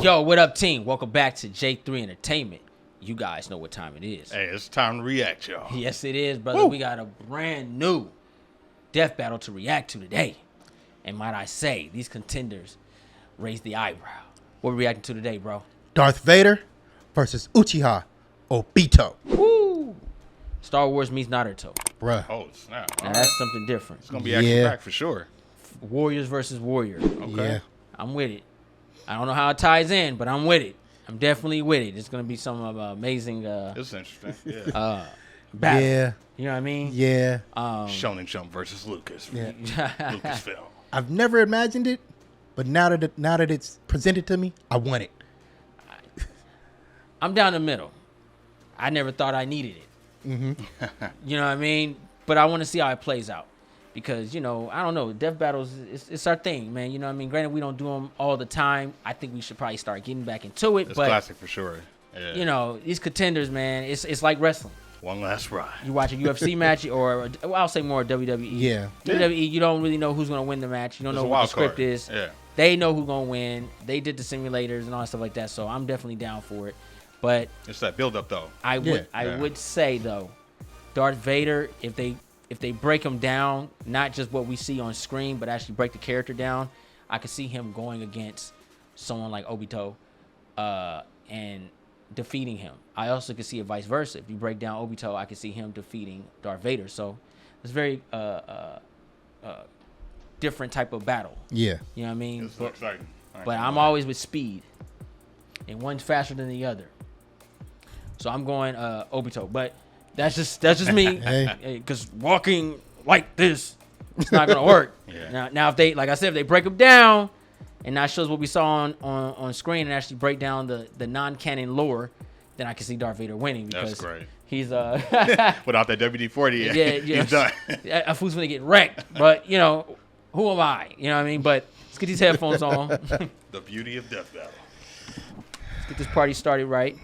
Yo, what up, team? Welcome back to J3 Entertainment. You guys know what time it is. Hey, it's time to react, y'all. Yes, it is, brother. We got a brand new death battle to react to today. And might I say, these contenders raised the eyebrow. What are we reacting to today, bro? Darth Vader versus Uchiha Obito. Woo! Star Wars meets Naruto. Bruh. Oh, snap. Now, that's something different. It's going to be action-packed for sure. Warriors versus Warrior. Okay. Yeah. I'm with it. I don't know how it ties in, but I'm with it. I'm definitely with it. It's going to be some amazing It's interesting. Yeah. battle. Yeah. You know what I mean? Yeah. Shonen Jump versus Lucas. Yeah. Lucasfilm. I've never imagined it, but now that it's presented to me, I want it. I'm down the middle. I never thought I needed it. Mm-hmm. You know what I mean? But I want to see how it plays out. Because, you know, I don't know. Death battles, it's our thing, man. You know what I mean? Granted, we don't do them all the time. I think we should probably start getting back into it. It's but, classic for sure. Yeah. you know, these contenders, man, it's like wrestling. One last ride. You watch a UFC match or, well, I'll say more WWE. Yeah. WWE, you don't really know who's going to win the match. You don't know what the script is. Yeah. They know who's going to win. They did the simulators and all that stuff like that. So I'm definitely down for it. But It's that build-up, though. I would say, though, Darth Vader, if they break him down, not just what we see on screen, but actually break the character down, I could see him going against someone like Obito and defeating him. I also could see it vice versa. If you break down Obito, I could see him defeating Darth Vader. So it's very different type of battle. Yeah. You know what I mean? It's exciting. But I'm always with speed, and one's faster than the other. So I'm going Obito, but that's just me. Because walking like this, it's not gonna work. Yeah. Now if they, like I said, if they break them down, and that shows what we saw on screen, and actually break down the non-canon lore, then I can see Darth Vader winning. Because That's great. He's Without that WD-40, he's done. A fool's gonna get wrecked. But you know, who am I? You know what I mean? But let's get these headphones on. The beauty of death battle. Let's get this party started right.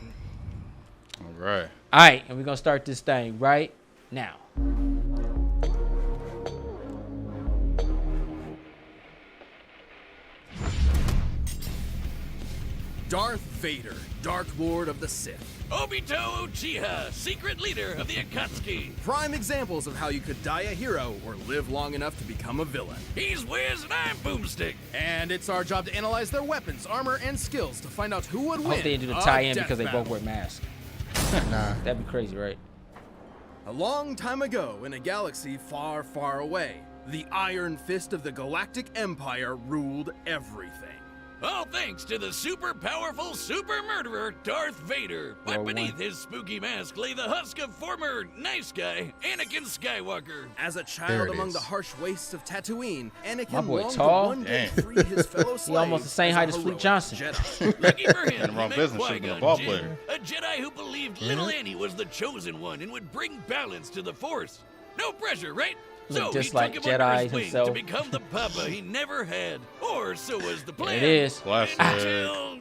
All right. All right, and we're going to start this thing right now. Darth Vader, Dark Lord of the Sith. Obito Uchiha, secret leader of the Akatsuki. Prime examples of how you could die a hero or live long enough to become a villain. He's Wiz and I'm Boomstick. And it's our job to analyze their weapons, armor, and skills to find out who would I win. hope they didn't do the tie-in because they both wear masks. Nah. That'd be crazy, right? A long time ago, in a galaxy far, far away, the Iron Fist of the Galactic Empire ruled everything. All thanks to the super powerful super murderer Darth Vader. But beneath his spooky mask lay the husk of former nice guy Anakin Skywalker. As a child among the harsh wastes of Tatooine, Anakin boy longed tall. to one day free his fellow slaves. He almost the same height as Fleet heroic Johnson. Jedi. Lucky for him, In the wrong he met business, should've been a Qui-Gon ball Jinn, player. a Jedi who believed little Annie was the chosen one and would bring balance to the Force. No pressure, right? So Just he like took him under Jedi his wing himself. to become the papa he never had. Or so was the plan. It is. Classic. Until...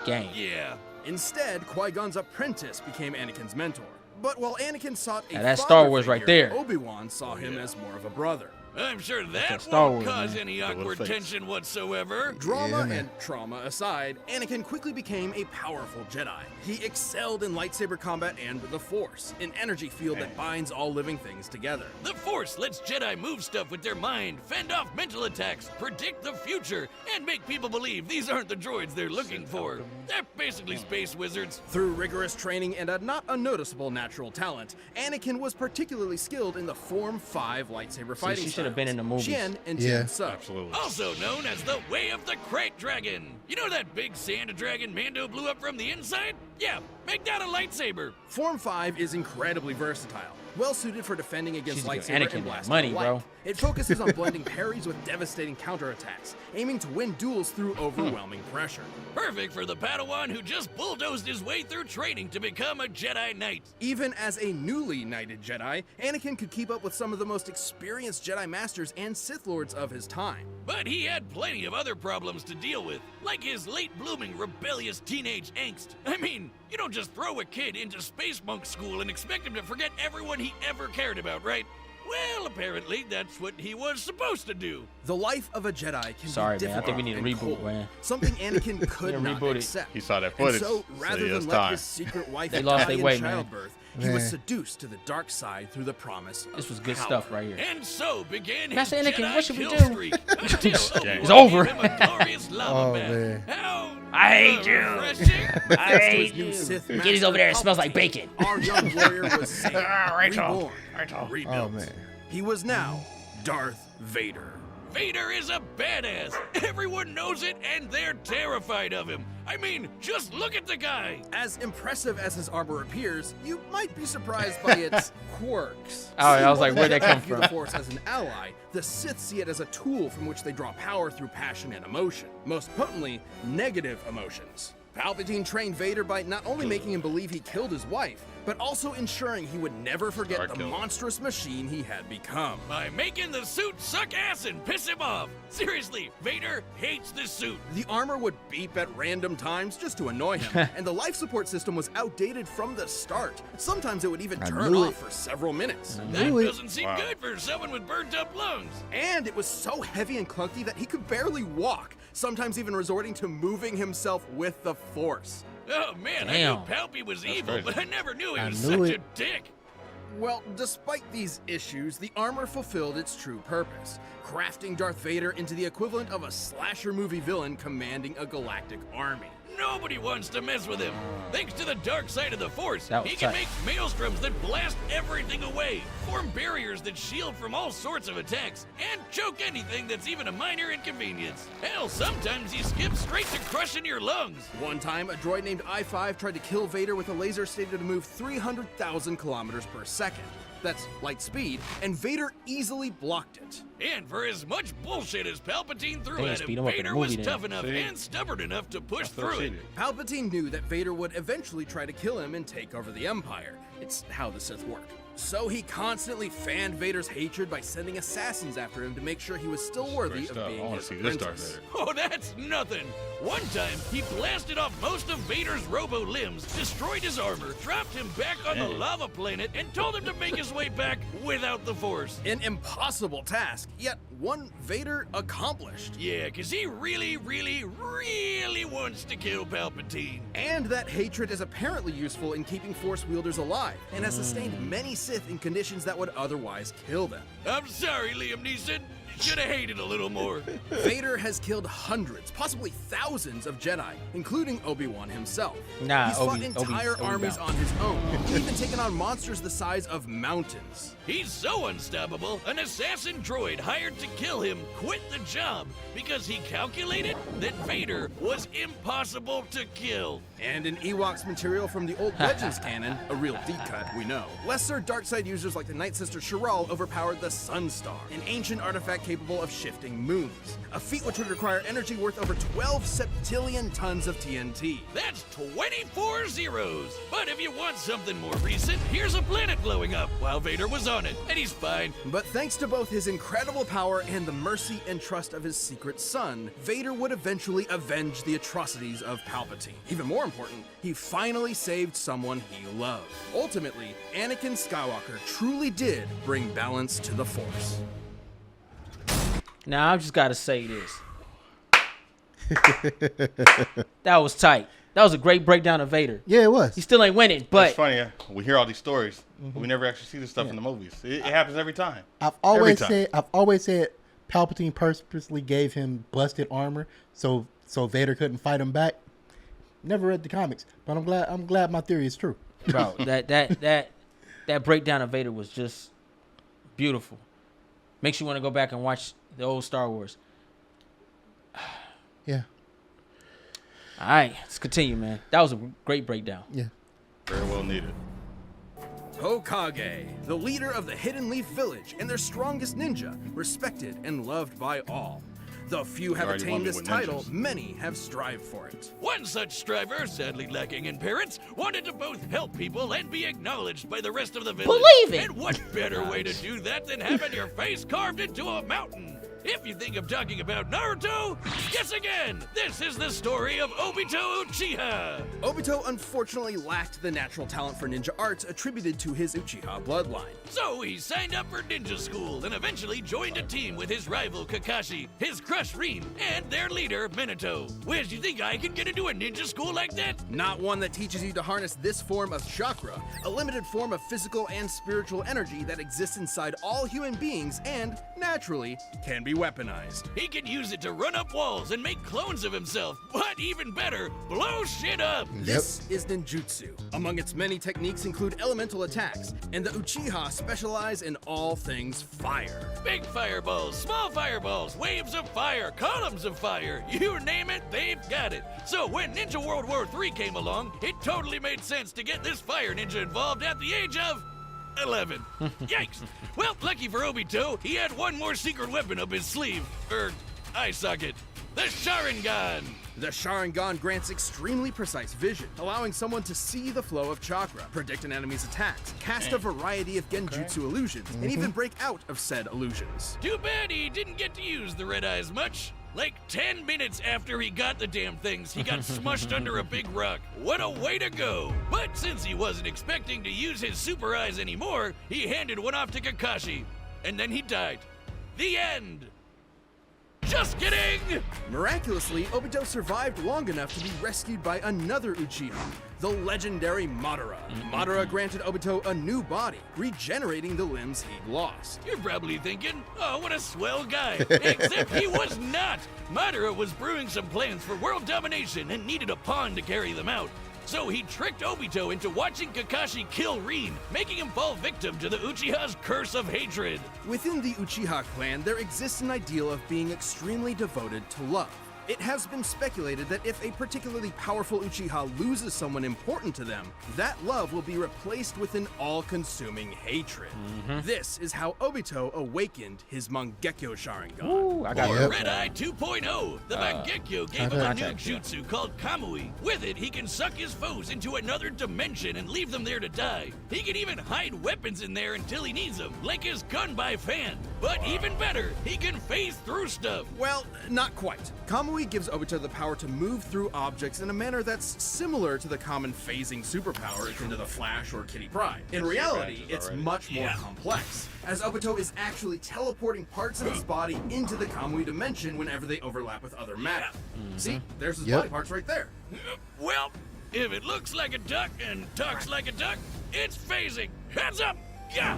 Game. Yeah. Instead, Qui-Gon's apprentice became Anakin's mentor. But while Anakin sought a Now that's father Star Wars figure, right there. Obi-Wan saw him as more of a brother. I'm sure that Star won't Wars, cause man. any little awkward face. tension whatsoever. Drama man. and trauma aside, Anakin quickly became a powerful Jedi. He excelled in lightsaber combat and the Force, an energy field that binds all living things together. The Force lets Jedi move stuff with their mind, fend off mental attacks, predict the future, and make people believe these aren't the droids they're looking for. They're basically space wizards. Through rigorous training and a not unnoticeable natural talent, Anakin was particularly skilled in the Form 5 lightsaber fighting she should have been in the styles, movies. Xian and Yeah. Jin Sub. Absolutely. Also known as the Way of the Crate Dragon. You know that big sand dragon Mando blew up from the inside? Yeah, make that a lightsaber. Form 5 is incredibly versatile, well suited for defending against She's giving lightsaber Anakin and that blaster money, alike. bro. It focuses on blending parries with devastating counterattacks, aiming to win duels through overwhelming pressure. Perfect for the Padawan who just bulldozed his way through training to become a Jedi Knight. Even as a newly knighted Jedi, Anakin could keep up with some of the most experienced Jedi Masters and Sith Lords of his time. But he had plenty of other problems to deal with, like his late-blooming rebellious teenage angst. I mean, you don't just throw a kid into space monk school and expect him to forget everyone he ever cared about, right? Well, apparently that's what he was supposed to do. The life of a Jedi can Sorry, be man. I difficult think we need a and reboot, cold, man. something Anakin could not reboot it. accept. He saw that And footage. so, rather so, yeah, than it's let time. his secret wife They lost die their in way, man. childbirth, he was seduced to the dark side through the promise of This was good power. stuff right here. And so began his Master Anakin, Jedi what should we kill do? streak until Obi-Wan It's over. gave him a glorious lava Oh, bath. man. How I hate you. refreshing. I Thanks to hate his new you. Sith Kitty's master, over there. It smells like Palpatine, bacon. Our young warrior was saved, Rachel. reborn, rebuilt. Oh, man. He was now Darth Vader. Vader is a badass. Everyone knows it, and they're terrified of him. I mean, just look at the guy. As impressive as his armor appears, you might be surprised by its quirks. Oh, I was like, See, where'd that come view from? the Force as an ally, the Sith see it as a tool from which they draw power through passion and emotion. Most potently, negative emotions. Palpatine trained Vader by not only making him believe he killed his wife, but also ensuring he would never forget Dark the killer. monstrous machine he had become. By making the suit suck ass and piss him off. Seriously, Vader hates this suit. The armor would beep at random times just to annoy him, and the life support system was outdated from the start. Sometimes it would even turn knew off it. for several minutes. That Knew it. doesn't seem Wow. good for someone with burnt up lungs. And it was so heavy and clunky that he could barely walk, sometimes even resorting to moving himself with the Force. Oh man, I Damn. knew Palpy was evil, crazy. but I never knew he I was knew such it. a dick. Well, despite these issues, the armor fulfilled its true purpose, crafting Darth Vader into the equivalent of a slasher movie villain commanding a galactic army. Nobody wants to mess with him. Thanks to the dark side of the Force, That was he can tight. make maelstroms that blast everything away, form barriers that shield from all sorts of attacks, and choke anything that's even a minor inconvenience. Hell, sometimes he skips straight to crushing your lungs. One time, a droid named I-5 tried to kill Vader with a laser stated to move 300,000 kilometers per second. That's light speed, and Vader easily blocked it. And for as much bullshit as Palpatine threw They at speed him, him up in the Vader was movie then. tough enough See? and stubborn enough to push So through it. cheated. Palpatine knew that Vader would eventually try to kill him and take over the Empire. It's how the Sith work. So he constantly fanned Vader's hatred by sending assassins after him to make sure he was still worthy Great of stuff. I being want his to see this Darth apprentice. Vader. Oh, that's nothing. One time, he blasted off most of Vader's robo limbs, destroyed his armor, dropped him back on the Dang. lava planet, and told him to make his way back without the Force. An impossible task, yet one Vader accomplished. Yeah, 'cause he really wants to kill Palpatine. And that hatred is apparently useful in keeping Force wielders alive, and has sustained many Sith in conditions that would otherwise kill them. I'm sorry, Liam Neeson. Should have hated a little more. Vader has killed hundreds, possibly thousands of Jedi, including Obi-Wan himself. Nah, He's fought Obi- entire Obi armies down. on his own, even taken on monsters the size of mountains. He's so unstoppable, an assassin droid hired to kill him quit the job because he calculated that Vader was impossible to kill. And in Ewoks material from the old Legends canon, a real deep cut, we know, lesser dark side users like the Night Sister Shiral overpowered the Sunstar, an ancient artifact capable of shifting moons, a feat which would require energy worth over 12 septillion tons of TNT. That's 24 zeros. But if you want something more recent, here's a planet blowing up while Vader was on it, and he's fine. But thanks to both his incredible power and the mercy and trust of his secret son, Vader would eventually avenge the atrocities of Palpatine. Even more important, he finally saved someone he loved. Ultimately, Anakin Skywalker truly did bring balance to the Force. Now, I've just got to say this. That was tight. That was a great breakdown of Vader. Yeah, it was. He still ain't winning, but It's funny. We hear all these stories, but we never actually see this stuff in the movies. It happens every time. I've always time. said Palpatine purposely gave him busted armor so Vader couldn't fight him back. Never read the comics, but I'm glad my theory is true. bro, that breakdown of Vader was just beautiful. Makes you want to go back and watch the old Star Wars. Yeah. All right, let's continue, man. That was a great breakdown. Yeah. Very well needed. Hokage, the leader of the Hidden Leaf Village and their strongest ninja, respected and loved by all. Though few have already won attained me this with title, ninjas. many have strived for it. One such striver, sadly lacking in parents, wanted to both help people and be acknowledged by the rest of the village. Believe it. And what better way to do that than having your face carved into a mountain? If you think I'm talking about Naruto, guess again! This is the story of Obito Uchiha! Obito unfortunately lacked the natural talent for ninja arts attributed to his Uchiha bloodline. So he signed up for ninja school and eventually joined a team with his rival Kakashi, his crush Rin, and their leader Minato. Where'd you think I could get into a ninja school like that? Not one that teaches you to harness this form of chakra, a limited form of physical and spiritual energy that exists inside all human beings and, naturally, can be weaponized. He can use it to run up walls and make clones of himself, but even better, blow shit up! This is ninjutsu. Among its many techniques include elemental attacks, and the Uchiha specialize in all things fire. Big fireballs, small fireballs, waves of fire, columns of fire, you name it, they've got it. So when Ninja World War III came along, it totally made sense to get this fire ninja involved at the age of 11. Yikes! Well, lucky for Obito, he had one more secret weapon up his sleeve, eye socket, the Sharingan. The Sharingan grants extremely precise vision, allowing someone to see the flow of chakra, predict an enemy's attacks, cast a variety of genjutsu illusions, and even break out of said illusions. Too bad he didn't get to use the red eyes much. Like 10 minutes after he got the damn things, he got smushed under a big rock. What a way to go! But since he wasn't expecting to use his super eyes anymore, he handed one off to Kakashi. And then he died. The end! Just kidding! Miraculously, Obito survived long enough to be rescued by another Uchiha, the legendary Madara. Madara granted Obito a new body, regenerating the limbs he'd lost. You're probably thinking, oh, what a swell guy. Except he was not! Madara was brewing some plans for world domination and needed a pawn to carry them out. So he tricked Obito into watching Kakashi kill Rin, making him fall victim to the Uchiha's curse of hatred. Within the Uchiha clan, there exists an ideal of being extremely devoted to love. It has been speculated that if a particularly powerful Uchiha loses someone important to them, that love will be replaced with an all-consuming hatred. This is how Obito awakened his Mangekyo Sharingan. Ooh, I got Or it. Red Eye 2.0, the Mangekyo gave him a new jutsu called Kamui. With it, he can suck his foes into another dimension and leave them there to die. He can even hide weapons in there until he needs them, like his gun by fan. But even better, he can phase through stuff. Well, not quite. Kamui gives Obito the power to move through objects in a manner that's similar to the common phasing superpower akin to the Flash or Kitty Pryde. In reality, it's much more complex, as Obito is actually teleporting parts of his body into the Kamui dimension whenever they overlap with other matter. See, there's his body parts right there. Well, if it looks like a duck and talks like a duck, it's phasing. Heads up! Yeah!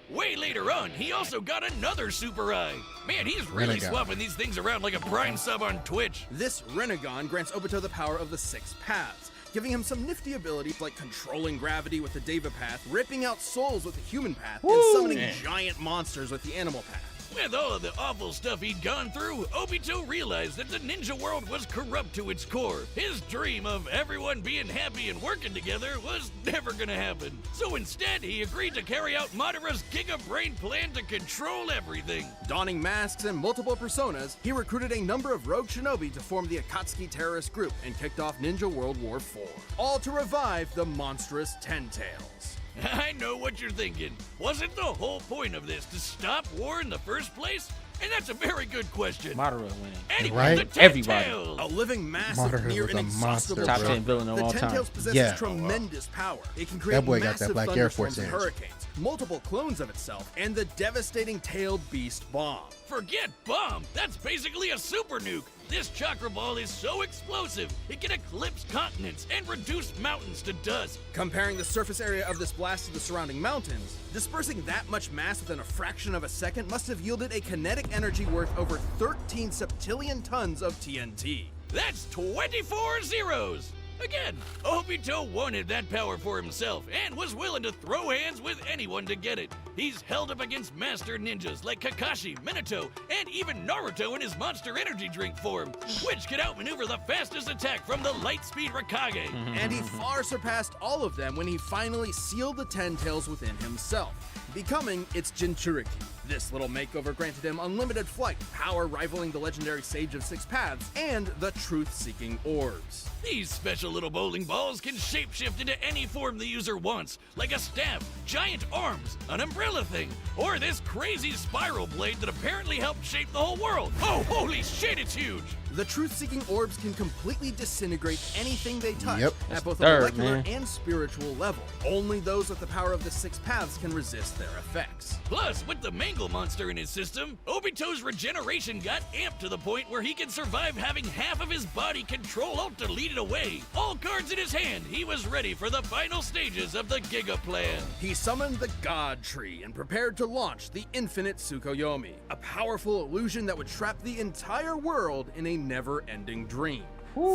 Way later on, he also got another super eye. Man, he's really swapping these things around like a Prime sub on Twitch. This Rinnegan grants Obito the power of the 6 paths, giving him some nifty abilities like controlling gravity with the Deva path, ripping out souls with the human path, and summoning giant monsters with the animal path. With all of the awful stuff he'd gone through, Obito realized that the ninja world was corrupt to its core. His dream of everyone being happy and working together was never gonna happen. So instead, he agreed to carry out Madara's Giga-Brain plan to control everything. Donning masks and multiple personas, he recruited a number of rogue shinobi to form the Akatsuki terrorist group and kicked off Ninja World War IV, all to revive the monstrous Ten Tails. I know what you're thinking. Wasn't the whole point of this to stop war in the first place? And that's a very good question. Madara winning. Anyway, Right? the Ten Everybody. Tails. A living mass of Madara near was a inexhaustible monster, Top power. 10 villain of The all Ten time. Tails possesses Yeah. tremendous power. It can create That boy got massive that Black Air Force thunderstorms and energy. hurricanes, multiple clones of itself, and the devastating tailed beast bomb. Forget bomb. That's basically a super nuke. This chakra ball is so explosive, it can eclipse continents and reduce mountains to dust. Comparing the surface area of this blast to the surrounding mountains, dispersing that much mass within a fraction of a second must have yielded a kinetic energy worth over 13 septillion tons of TNT. That's 24 zeros. Again, Obito wanted that power for himself and was willing to throw hands with anyone to get it. He's held up against master ninjas like Kakashi, Minato, and even Naruto in his Monster Energy drink form, which could outmaneuver the fastest attack from the Lightspeed Raikage. And he far surpassed all of them when he finally sealed the Ten Tails within himself, becoming its Jinchuriki. This little makeover granted him unlimited flight, power rivaling the legendary Sage of Six Paths, and the truth-seeking orbs. These special little bowling balls can shapeshift into any form the user wants, like a staff, giant arms, an umbrella thing, or this crazy spiral blade that apparently helped shape the whole world. Oh, holy shit, it's huge! The truth-seeking orbs can completely disintegrate anything they touch Yep. at both a Third, molecular man. and spiritual level. Only those with the power of the Six Paths can resist their effects. Plus, with the Mangle monster in his system, Obito's regeneration got amped to the point where he can survive having half of his body control-alt-deleted away. All cards in his hand, he was ready for the final stages of the Giga Plan. He summoned the God Tree and prepared to launch the Infinite Tsukuyomi, a powerful illusion that would trap the entire world in a never-ending dream,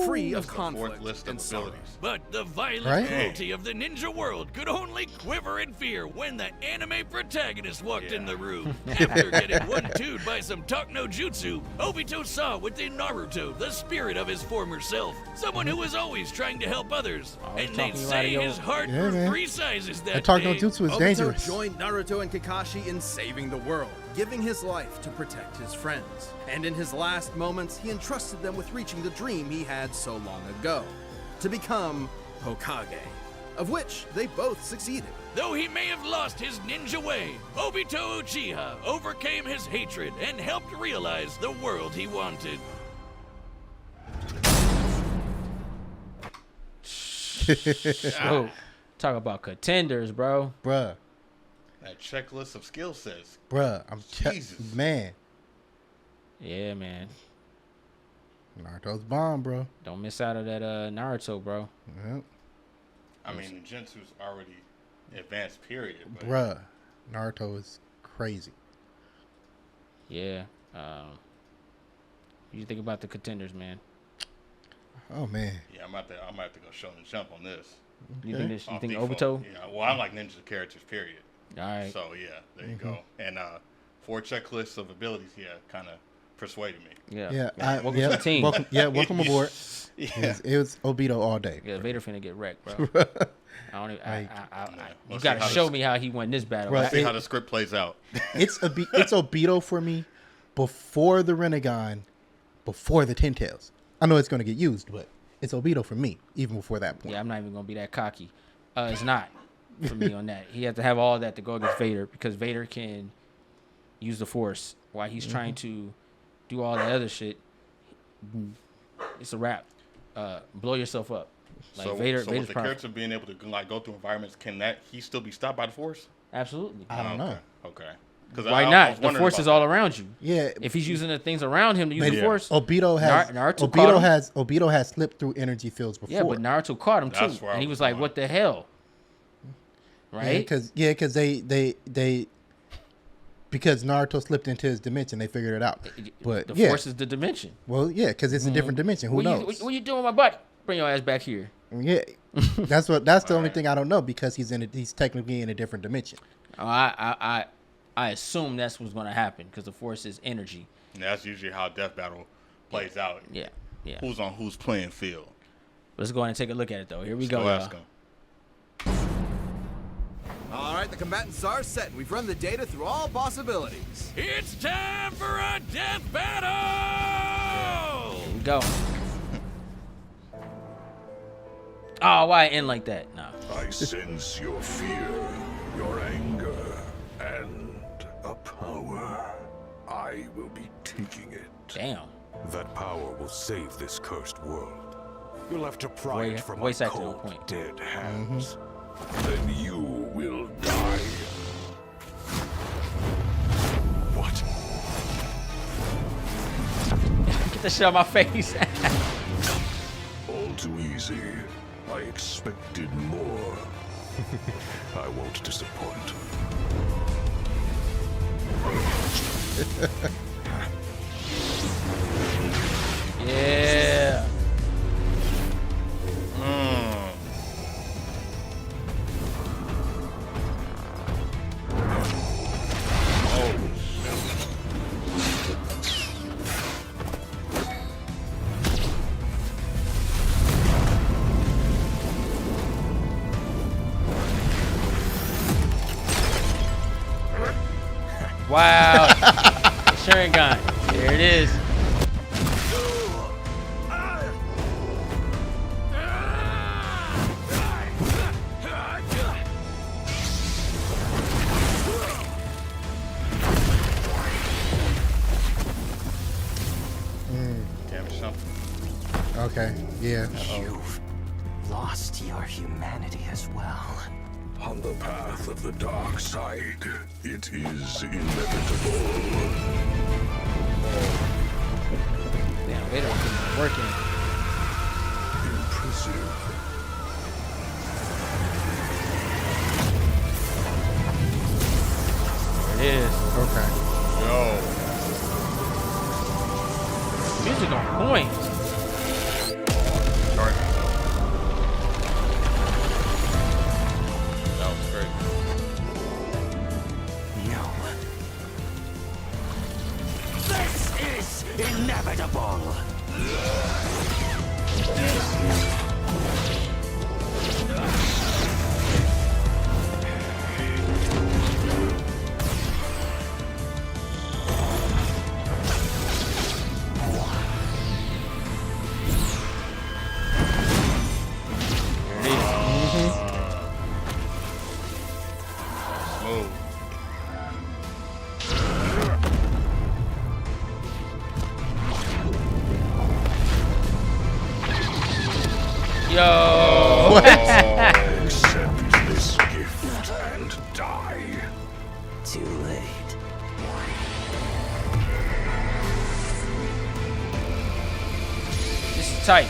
free of That's the fourth conflict list of and sorrow. abilities. But the violent Right? cruelty of the ninja world could only quiver in fear when the anime protagonist walked in the room. After getting one-two'd by some talk no jutsu, Obito saw within Naruto the spirit of his former self, someone who was always trying to help others. Always And they talking about say it, yo. his heart Yeah, grew man. 3 sizes that That talk no day. jutsu is Obito dangerous. joined Naruto and Kakashi in saving the world, giving his life to protect his friends. And in his last moments, he entrusted them with reaching the dream he had so long ago, to become Hokage, of which they both succeeded. Though he may have lost his ninja way, Obito Uchiha overcame his hatred and helped realize the world he wanted. Oh, talk about contenders, bro. Bruh, That checklist of skill sets. Jesus. Man, Yeah, man. Naruto's bomb, bro. Don't miss out on that Naruto, bro. Yep. I mean, Gensu's already advanced period. But Bruh, Naruto is crazy. Yeah. What do you think about the contenders, man? Oh man, yeah, I'm gonna have to go show and jump on this. You Okay. think this? You Off think default. Obito? Yeah, well, I like ninja characters, period. All right. So, yeah, there you go. And 4 checklists of abilities, yeah, kind of persuaded me. Yeah. yeah, Welcome to the team. Welcome aboard. Yeah. It was Obito all day. Yeah, Vader finna get wrecked, bro. I don't even. Like, you Let's gotta see how show this- me how he won this battle. Right. See how the script plays out. It's Obito for me before the Renegon, before the Ten Tails. I know it's gonna get used, but it's Obito for me even before that point. Yeah, I'm not even gonna be that cocky. It's not for me on that. He has to have all that to go against Vader because Vader can use the Force while he's trying to do all that other shit. It's a wrap. Blow yourself up. Like so Vader. with Vader's the powerful. character being able to like go through environments, can he still be stopped by the Force? Absolutely. I don't know. Okay. 'Cause Why I was not? The wondering Force about is all around you. Yeah, If he's using the things around him to use but the Force, Obito has Naruto caught him. Obito has slipped through energy fields before. yeah, but Naruto caught him too, That's where I and he was was like, going. "What the hell?" Right? because because Naruto slipped into his dimension, they figured it out. But the yeah, Force is the dimension. well, yeah, because it's a different dimension. Who What knows? You, what you doing with my butt? Bring your ass back here. Yeah, that's the only thing I don't know because he's technically in a different dimension. Oh, I assume that's what's going to happen because the Force is energy. And that's usually how Deathbattle plays out. Yeah. Who's on whose playing field? Let's go ahead and take a look at it though. Here we Let's go. go ask y'all. him. All right, the combatants are set, and we've run the data through all possibilities. It's time for a death battle! Here we go. Oh, why end like that? No. I sense your fear, your anger, and a power. I will be taking it. Damn. That power will save this cursed world. You'll have to pry it from my Voice acting on cold, point. dead hands. Then you will die. What? Get the shit out of my face. All too easy. I expected more. I won't disappoint. Yeah. Wow. Sharingan. There it is. Damage something. Okay. Yeah. You've lost your humanity as well. On the path of the dark side, it is inevitable. Damn, Vader was working. Impressive. There it is. Okay. Yo. Music on point. Charge. That was great. No. This is inevitable. Smooth. Yo. Accept this gift and die. Too late. This is tight.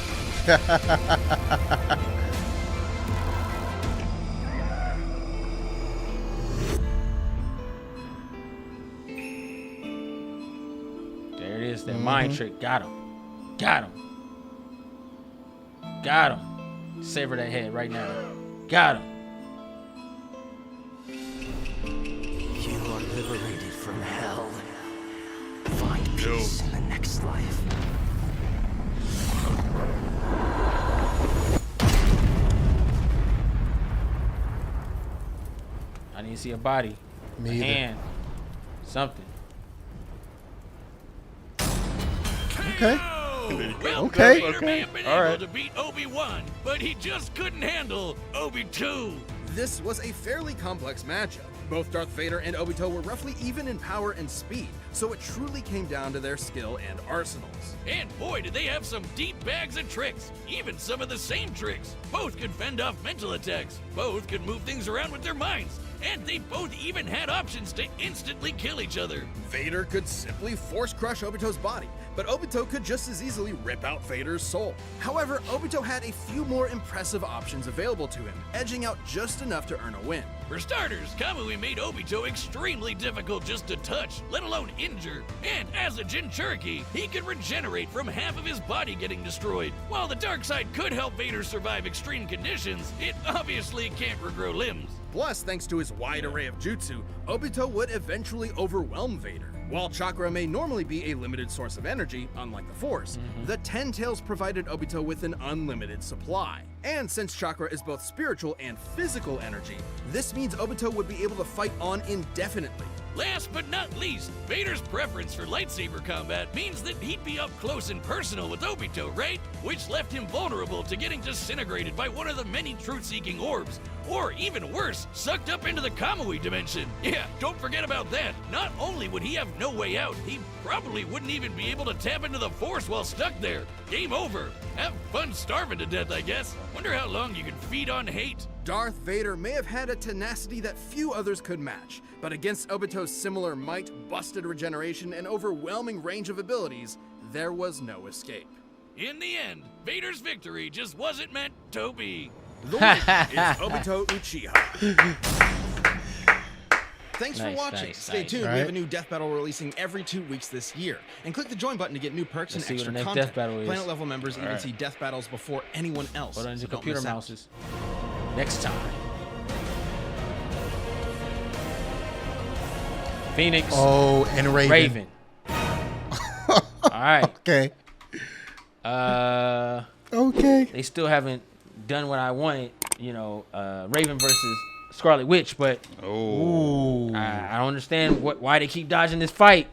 There it is. That mind trick. Got him. Got him. Got him. Sever that head right now. Got him. You are liberated from hell. Find peace in the next life. I need to see a body. Me a either. hand. Something. Okay. Well, Okay. Vader may have been All able right. to beat Obi-Wan, but he just couldn't handle Obi-2. This was a fairly complex matchup. Both Darth Vader and Obito were roughly even in power and speed, so it truly came down to their skill and arsenals. And boy, did they have some deep bags of tricks. Even some of the same tricks. Both could fend off mental attacks. Both could move things around with their minds. And they both even had options to instantly kill each other. Vader could simply force crush Obito's body, but Obito could just as easily rip out Vader's soul. However, Obito had a few more impressive options available to him, edging out just enough to earn a win. For starters, Kamui made Obito extremely difficult just to touch, let alone injure. And as a Jinchuriki, he could regenerate from half of his body getting destroyed. While the dark side could help Vader survive extreme conditions, it obviously can't regrow limbs. Plus, thanks to his wide array of jutsu, Obito would eventually overwhelm Vader. While chakra may normally be a limited source of energy, unlike the Force, the Ten Tails provided Obito with an unlimited supply. And since chakra is both spiritual and physical energy, this means Obito would be able to fight on indefinitely. Last but not least, Vader's preference for lightsaber combat means that he'd be up close and personal with Obito, right? Which left him vulnerable to getting disintegrated by one of the many truth-seeking orbs. Or even worse, sucked up into the Kamui dimension. Yeah, don't forget about that. Not only would he have no way out, he probably wouldn't even be able to tap into the Force while stuck there. Game over. Have fun starving to death, I guess. Wonder how long you can feed on hate. Darth Vader may have had a tenacity that few others could match, but against Obito's similar might, busted regeneration, and overwhelming range of abilities, there was no escape. In the end, Vader's victory just wasn't meant to be. The winner is Obito Uchiha. Thanks for Nice, watching. nice, Stay nice. tuned. All We have a right. new Death Battle releasing every 2 weeks this year. And click the join button to get new perks Let's see and what extra the next content. Death Battle is. Planet level members even Alright. see Death Battles before anyone else. Put on so your don't computer miss out. mouses. Next time. Phoenix. Oh, and Raven. Raven. All right. Okay. Okay. They still haven't done what I wanted. You know, Raven versus Scarlet Witch, but Oh. I don't understand why they keep dodging this fight.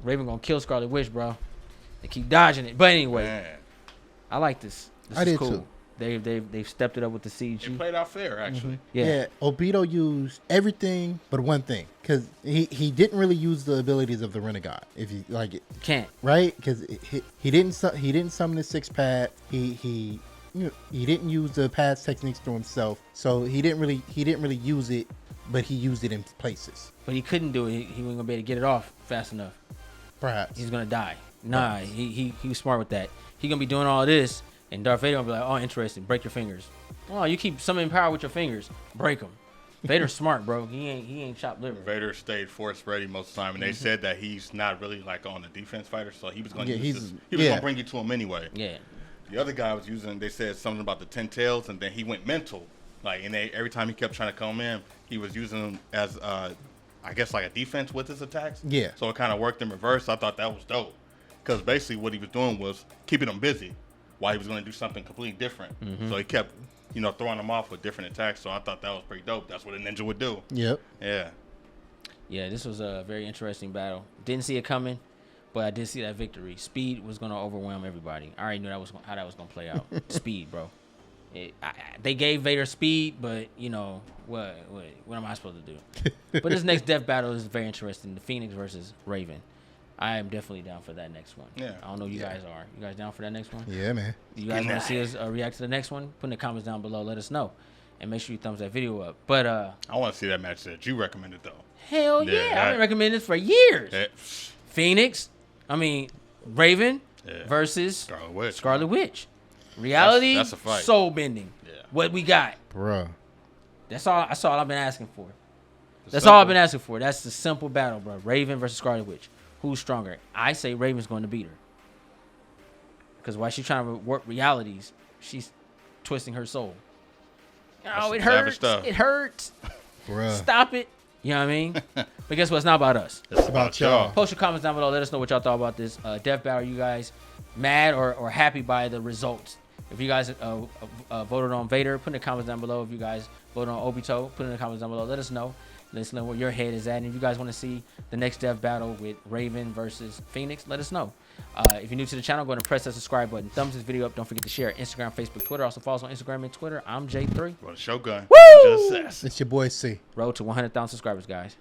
Raven gonna kill Scarlet Witch, bro. They keep dodging it. But anyway, Man. I like this. This I is did cool. too. They've stepped it up with the CG. It played out fair, actually. Yeah. Obito used everything but one thing, because he didn't really use the abilities of the Renegade. If you like it, Can't. right? Because he didn't summon the 6-pad. He didn't use the pads techniques to himself, so he didn't really use it, but he used it in places. But he couldn't do it. He wasn't gonna be able to get it off fast enough. Perhaps. He's gonna die. Nah, he was smart with that. He gonna be doing all this, and Darth Vader gonna be like, oh, interesting. Break your fingers. Oh, you keep summoning power with your fingers. Break them. Vader's smart, bro. He ain't chopped liver. Vader stayed force ready most of the time, and they said that he's not really like on the defense fighter, so he was going to gonna bring you to him anyway. Yeah. The other guy was using. They said something about the 10 tails, and then he went mental. Like, and every time he kept trying to come in, he was using them as, I guess, like a defense with his attacks. Yeah. So it kind of worked in reverse. I thought that was dope, because basically what he was doing was keeping them busy while he was going to do something completely different. So he kept, throwing them off with different attacks. So I thought that was pretty dope. That's what a ninja would do. Yep. Yeah. Yeah, this was a very interesting battle. Didn't see it coming, but I did see that victory. Speed was going to overwhelm everybody. I already knew how that was going to play out. Speed, bro. They gave Vader speed, but, what am I supposed to do? But this next death battle is very interesting. The Phoenix versus Raven. I am definitely down for that next one. Yeah. I don't know if you guys are. You guys down for that next one? Yeah, man. You guys want to see us react to the next one? Put in the comments down below. Let us know. And make sure you thumbs that video up. But I want to see that match that you recommended, though. hell yeah. I've been recommending this for years. Raven versus Scarlet Witch. Reality, that's a fight. soul bending. Yeah. What we got? Bruh. That's all I've been asking for. That's all I've been asking for. That's the simple battle, bro. Raven versus Scarlet Witch. Who's stronger? I say Raven's going to beat her. Because while she's trying to work realities, she's twisting her soul. Oh, it hurts. It hurts. Bruh. Stop it. You know what I mean? But guess what? It's not about us. It's about y'all. Post your comments down below. Let us know what y'all thought about this death battle. You guys mad or happy by the results? If you guys voted on Vader, put in the comments down below. If you guys voted on Obito, put in the comments down below. Let us know. Let us know where your head is at. And if you guys want to see the next death battle with Raven versus Phoenix, let us know. If you're new to the channel, go ahead and press that subscribe button. Thumbs this video up. Don't forget to share Instagram, Facebook, Twitter. Also follow us on Instagram and Twitter. I'm J3. Well, Shogun. Woo! It's your boy C. Road to 100,000 subscribers, guys.